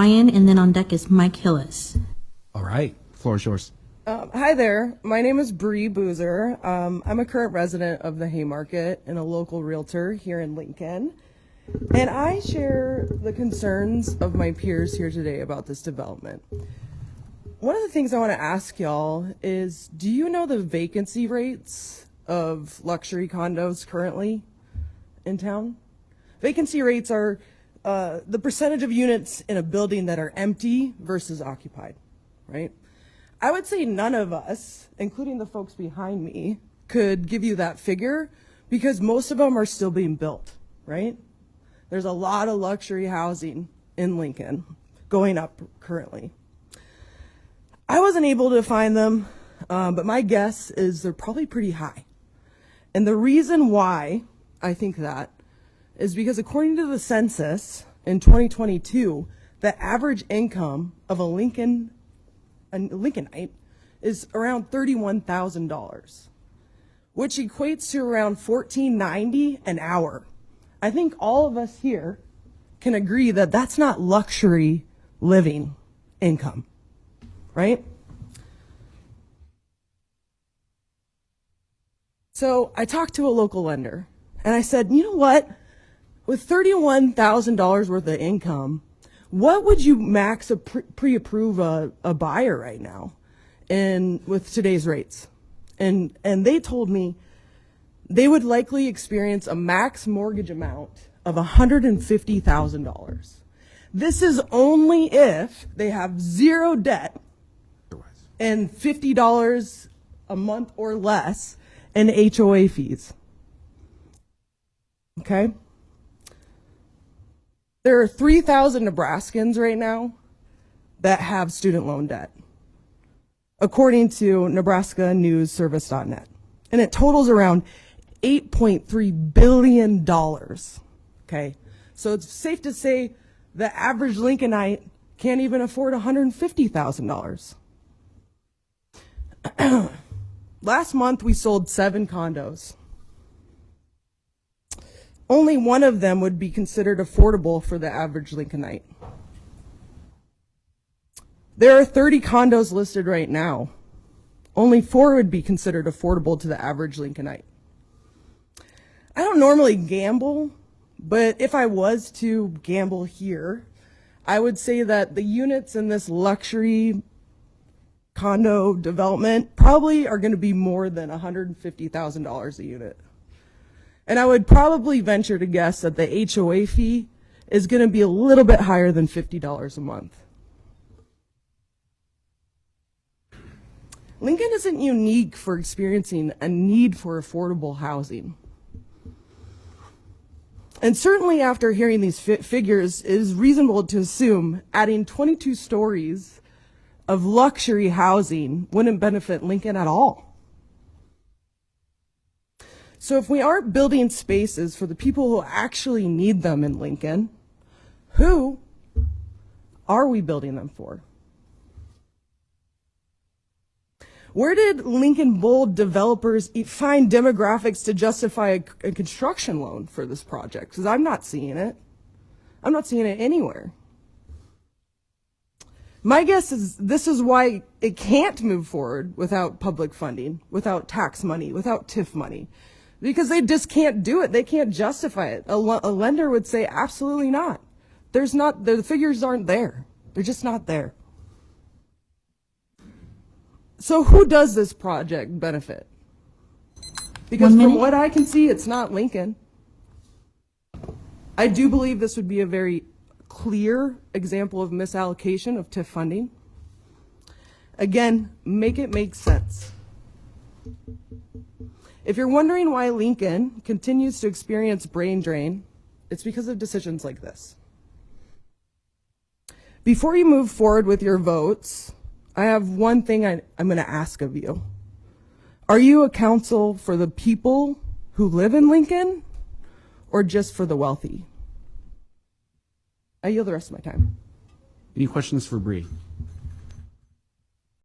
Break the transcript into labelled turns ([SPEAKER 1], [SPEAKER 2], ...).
[SPEAKER 1] Ryan, and then on deck is Mike Hillis.
[SPEAKER 2] All right, floor is yours.
[SPEAKER 3] Hi there. My name is Bree Boozer. I'm a current resident of the Haymarket and a local realtor here in Lincoln. And I share the concerns of my peers here today about this development. One of the things I want to ask y'all is, do you know the vacancy rates of luxury condos currently in town? Vacancy rates are the percentage of units in a building that are empty versus occupied, right? I would say none of us, including the folks behind me, could give you that figure because most of them are still being built, right? There's a lot of luxury housing in Lincoln going up currently. I wasn't able to find them, but my guess is they're probably pretty high. And the reason why I think that is because according to the census in 2022, the average income of a Lincolnite is around $31,000, which equates to around $14.90 an hour. I think all of us here can agree that that's not luxury living income, right? So I talked to a local lender and I said, you know what? With $31,000 worth of income, what would you max pre-approve a buyer right now with today's rates? And they told me they would likely experience a max mortgage amount of $150,000. This is only if they have zero debt and $50 a month or less in HOA fees. Okay? There are 3,000 Nebraskans right now that have student loan debt, according to NebraskaNewsService.net. And it totals around $8.3 billion. Okay? So it's safe to say the average Lincolnite can't even afford $150,000. Last month, we sold 7 condos. Only one of them would be considered affordable for the average Lincolnite. There are 30 condos listed right now. Only 4 would be considered affordable to the average Lincolnite. I don't normally gamble, but if I was to gamble here, I would say that the units in this luxury condo development probably are going to be more than $150,000 a unit. And I would probably venture to guess that the HOA fee is going to be a little bit higher than $50 a month. Lincoln isn't unique for experiencing a need for affordable housing. And certainly after hearing these figures, it is reasonable to assume adding 22 stories of luxury housing wouldn't benefit Lincoln at all. So if we aren't building spaces for the people who actually need them in Lincoln, who are we building them for? Where did Lincoln Bold developers find demographics to justify a construction loan for this project? Because I'm not seeing it. I'm not seeing it anywhere. My guess is this is why it can't move forward without public funding, without tax money, without TIF money. Because they just can't do it. They can't justify it. A lender would say, absolutely not. The figures aren't there. They're just not there. So who does this project benefit? Because from what I can see, it's not Lincoln. I do believe this would be a very clear example of misallocation of TIF funding. Again, make it make sense. If you're wondering why Lincoln continues to experience brain drain, it's because of decisions like this. Before you move forward with your votes, I have one thing I'm going to ask of you. Are you a council for the people who live in Lincoln or just for the wealthy? I yield the rest of my time.
[SPEAKER 2] Any questions for Bree?